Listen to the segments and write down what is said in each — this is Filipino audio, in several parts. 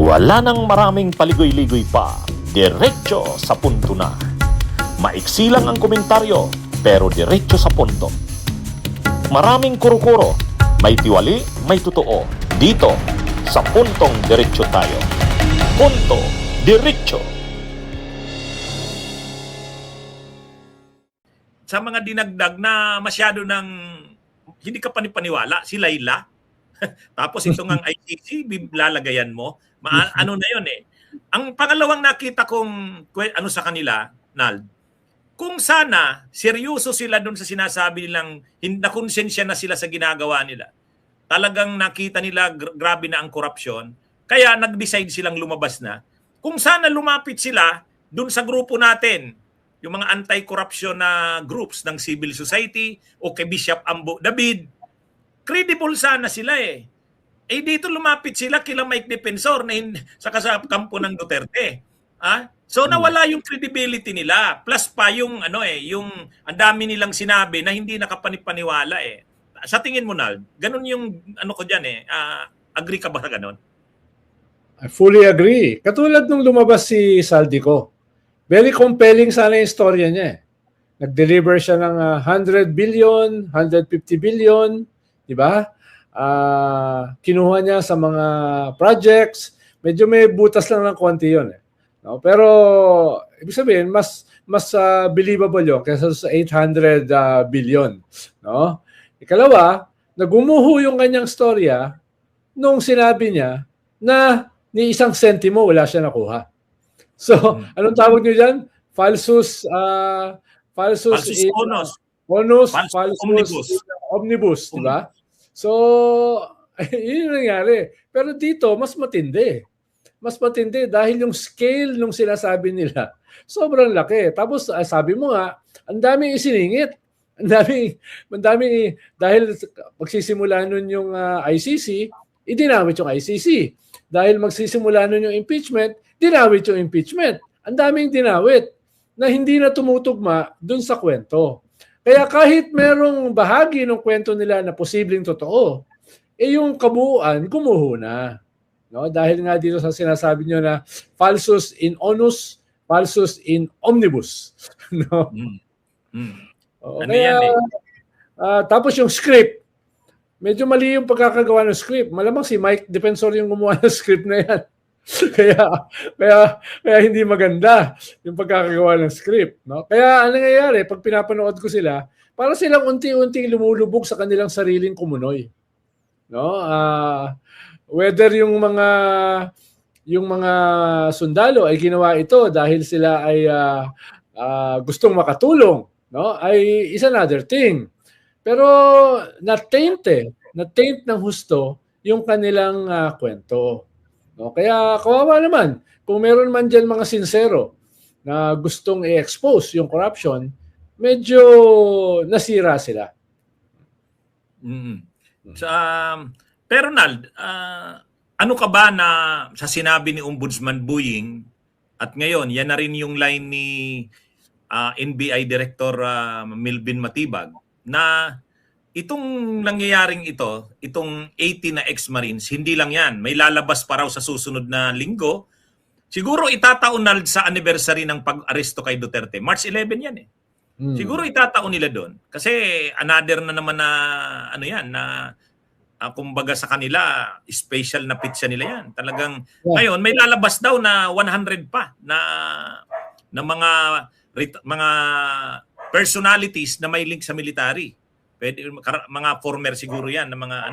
Wala nang maraming paligoy-ligoy pa, diretso sa punto na. Maiksi lang ang komentaryo, pero diretso sa punto. Maraming kuro-kuro, may tiwali, may totoo. Dito, sa puntong diretso tayo. Punto, diretso. Sa mga dinagdag na masyado ng hindi ka panipaniwala, si Laila. Tapos itong ang ICC, lalagayan mo. Ano na yun eh. Ang pangalawang nakita kong ano sa kanila, Nald, kung sana seryoso sila doon sa sinasabi nilang nakonsensya na sila sa ginagawa nila. Talagang nakita nila grabe na ang korupsyon. Kaya nag-decide silang lumabas na. Kung sana lumapit sila doon sa grupo natin, yung mga anti-corruption na groups ng civil society o kay Bishop Ambo David, credible sana sila eh. Eh dito lumapit sila kila Mike Defensor na sa kampo ng Duterte. So nawala yung credibility nila. Plus pa yung yung ang dami nilang sinabi na hindi nakapanipaniwala eh. Sa tingin mo, Nald, ganun yung ko diyan eh. Agree ka ba sa ganun? I fully agree. Katulad nung lumabas si Saldico. Very compelling sana yung storya niya eh. Nag-deliver siya ng 100 billion, 150 billion, di ba? Kinuha niya sa mga projects. Medyo may butas lang ng konti yun. Eh. No? Pero, ibig sabihin, mas believable yun kaysa sa 800 billion. No? Ikalawa, nagumuho yung kanyang storya nung sinabi niya na ni isang sentimo wala siya nakuha. So, anong tawag niyo dyan? Falsus bonus, falsus omnibus, di ba? So, yun yung nangyari. Pero dito, mas matindi. Mas matindi dahil yung scale nung sinasabi nila, sobrang laki. Tapos, sabi mo nga, ang daming isiningit. Ang daming, dahil magsisimula nun yung ICC, idinawit yung ICC. Dahil magsisimula nun yung impeachment, dinawit yung impeachment. Ang daming dinawit na hindi na tumutugma dun sa kwento. Kaya kahit merong bahagi ng kwento nila na posibleng totoo, yung kabuuan, gumuho na. No? Dahil nga dito sa sinasabi nyo na falsus in onus, falsus in omnibus. No? Kaya, tapos yung script, medyo mali yung pagkakagawa ng script. Malamang si Mike Defensor yung gumawa ng script na yan. kaya hindi maganda yung pagkakagawa ng script, no? Kaya ang nangyayari pag pinapanood ko sila, para silang unti-unting lumulubog sa kanilang sariling kumunoy, no? Whether yung mga sundalo ay ginawa ito dahil sila ay gustong makatulong, no? Ay is another thing. Pero na-taint ng husto yung kanilang kwento. No, kaya kawawa naman, kung meron man dyan mga sincero na gustong i-expose yung corruption, medyo nasira sila. Pero Nald, ano ka ba na sa sinabi ni Ombudsman Buying at ngayon, yan na rin yung line ni NBI Director Melvin Matibag na itong nangyayaring itong 80 na ex-Marines, hindi lang yan. May lalabas pa raw sa susunod na linggo. Siguro itataon na sa anniversary ng pag-aresto kay Duterte. March 11 yan eh. Siguro itataon nila doon. Kasi another na naman na kumbaga sa kanila, special na pizza nila yan. Talagang, ngayon, may lalabas daw na 100 pa na mga personalities na may link sa military. Pwede, mga former siguro yan na mga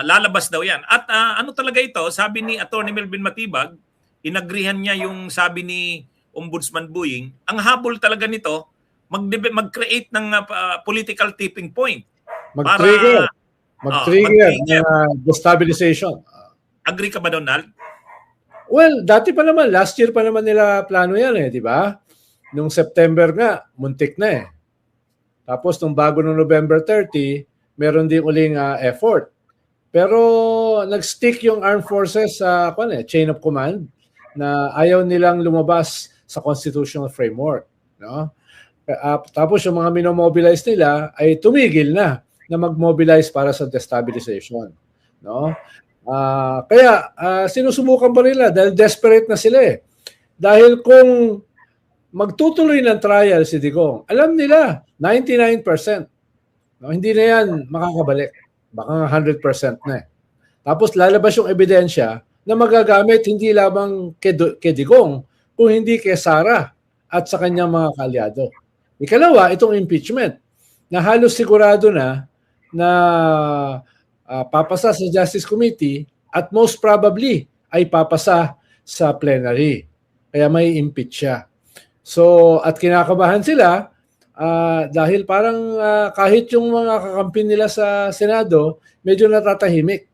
lalabas daw yan. At ano talaga ito, sabi ni Atty. Melvin Matibag, inagrihan niya yung sabi ni Ombudsman Buying, ang habol talaga nito, mag-create ng political tipping point. Mag-trigger na destabilization. Agree ka ba doon, Nald? Well, dati pa naman, last year pa naman nila plano yan di ba? Nung September nga, muntik na eh. Tapos nung bago ng November 30, meron din uling effort. Pero nag-stick yung armed forces sa chain of command na ayaw nilang lumabas sa constitutional framework. No? Tapos yung mga minomobilize nila ay tumigil na mag-mobilize para sa destabilization. No? Kaya sinusubukan pa nila dahil desperate na sila eh. Dahil kung magtutuloy ng trial si Digong, alam nila 99%. No, hindi na yan makakabalik. Baka nga 100% na eh. Tapos lalabas yung ebidensya na magagamit hindi lamang kay Digong, kung hindi kay Sara at sa kanyang mga kaalyado. Ikalawa, itong impeachment na halos sigurado na papasa sa Justice Committee at most probably ay papasa sa plenary. Kaya may impeach siya. So, at kinakabahan sila dahil parang kahit yung mga kakampi nila sa Senado, medyo natatahimik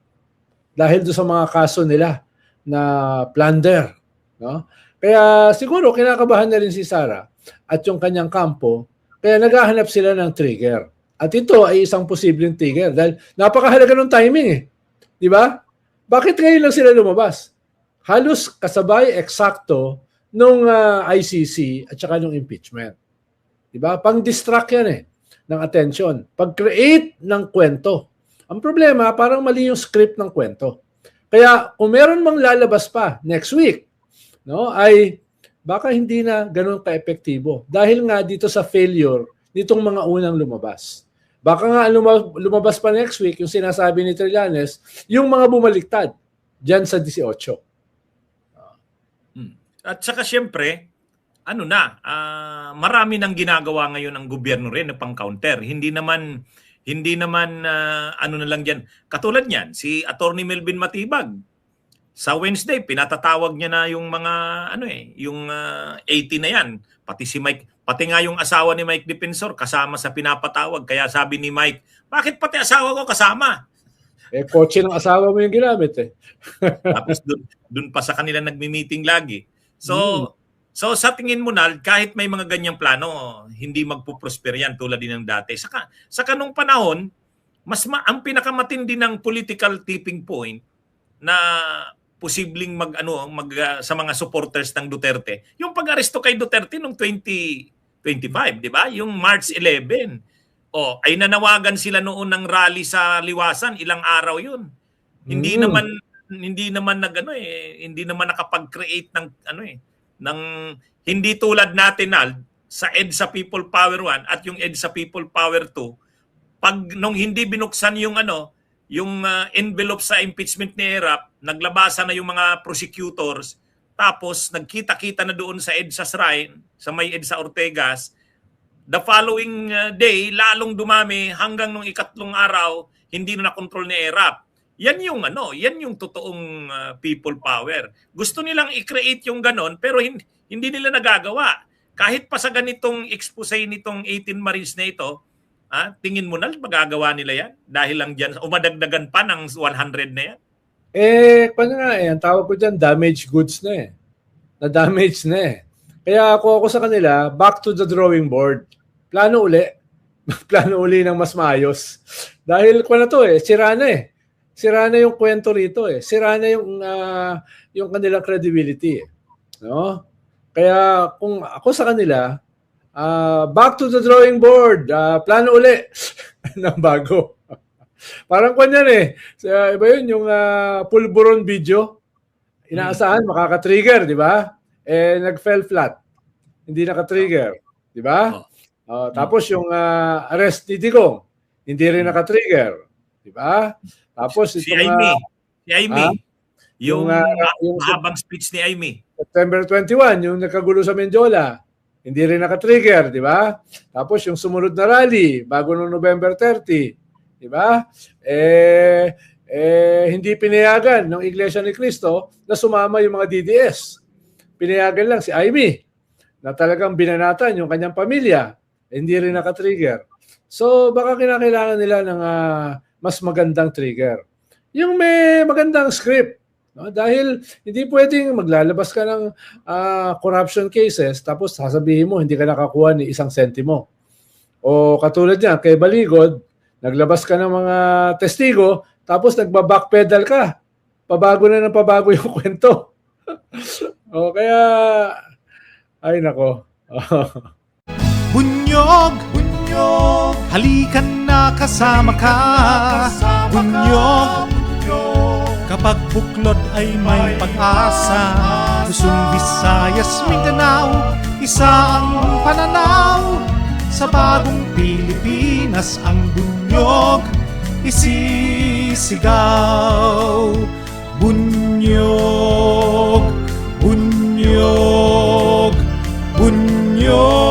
dahil doon sa mga kaso nila na plunder. No? Kaya siguro kinakabahan na rin si Sara at yung kanyang kampo, kaya naghahanap sila ng trigger. At ito ay isang posibleng trigger dahil napakahalaga ng timing eh. Di ba? Bakit ngayon lang sila lumabas? Halos kasabay eksakto nung ICC at saka nung impeachment. Diba? Pang-distract yan eh, ng attention. Pag-create ng kwento. Ang problema, parang mali yung script ng kwento. Kaya kung meron mang lalabas pa next week, no, ay baka hindi na ganun ka-epektibo. Dahil nga dito sa failure nitong mga unang lumabas. Baka nga lumabas pa next week yung sinasabi ni Trillanes, yung mga bumaliktad dyan sa 18. At saka siyempre, marami nang ginagawa ngayon ang gobyerno rin na pang-counter. Hindi naman ano na lang diyan. Katulad niyan, si Attorney Melvin Matibag. Sa Wednesday, pinatatawag niya na yung mga yung 80 na yan. Pati si Mike, pati nga yung asawa ni Mike Defensor kasama sa pinapatawag. Kaya sabi ni Mike, bakit pati asawa ko kasama? Kotse ng asawa mo yung ginamit eh. Tapos dun pa sa kanila nagmi-meeting lagi. So sa tingin mo, Nal, kahit may mga ganyang plano, hindi magpo-prosper yan tulad din ng dati. Saka nung panahon, ang pinakamatindi ng political tipping point na posibleng sa mga supporters ng Duterte, yung pag-aresto kay Duterte noong 2025, di ba? Yung March 11. Ay nanawagan sila noon ng rally sa Liwasan, ilang araw yun. Hindi naman nakapag-create ng hindi tulad natin sa EDSA People Power 1 at yung EDSA People Power 2. Nung hindi binuksan yung envelope sa impeachment ni Erap, naglabasan na yung mga prosecutors, tapos nagkita-kita na doon sa EDSA Shrine, sa may EDSA Ortegas. The following day, lalong dumami hanggang nung ikatlong araw, hindi na nakontrol ni Erap. Yan yung totoong people power. Gusto nilang i-create yung ganon, pero hindi nila nagagawa. Kahit pa sa ganitong expose nitong 18 Marines na ito, tingin mo na magagawa nila yan? Dahil lang dyan, umadagdagan pa ng 100 na yan? Paano nga ang tawag ko dyan, damaged goods na eh. Na-damage na eh. Kaya ako sa kanila, back to the drawing board. Plano uli. Plano uli ng mas maayos. Dahil sira na eh. Sira na yung kwento rito eh. Sira na yung kanilang credibility. No? Kaya kung ako sa kanila, back to the drawing board. Plano uli ng bago. Parang kanyan eh. Iba yun, yung pulburon video. Inaasahan, makaka-trigger, di ba? Nag-fell flat. Hindi naka-trigger. Di ba? Tapos yung arrest ni Digong, hindi rin naka-trigger. Di ba? Tapos si Amy. Yung mahabang speech ni Amy. September 21, yung nagkagulo sa Mendiola, hindi rin naka-trigger, di ba? Tapos yung sumunod na rally, bago noong November 30, di ba? Hindi pinayagan ng Iglesia ni Cristo na sumama yung mga DDS. Pinayagan lang si Amy na talagang binanatan yung kanyang pamilya. Hindi rin naka-trigger. So baka kinakailangan nila ng mas magandang trigger. Yung may magandang script. No? Dahil hindi pwedeng maglalabas ka ng corruption cases tapos sasabihin mo hindi ka nakakuha ni isang sentimo. O katulad niya, kay Baligod, naglabas ka ng mga testigo tapos nagba-backpedal ka. Pabago na ng pabago yung kwento. O kaya, ay nako. Bunyog, halikan na kasama ka. Bunyog, Kapag buklod ay may pag-asa, Luzon, Visayas, Mindanao, isa ang pananaw. Sa bagong Pilipinas ang bunyog isisigaw. Bunyog, bunyog, bunyog.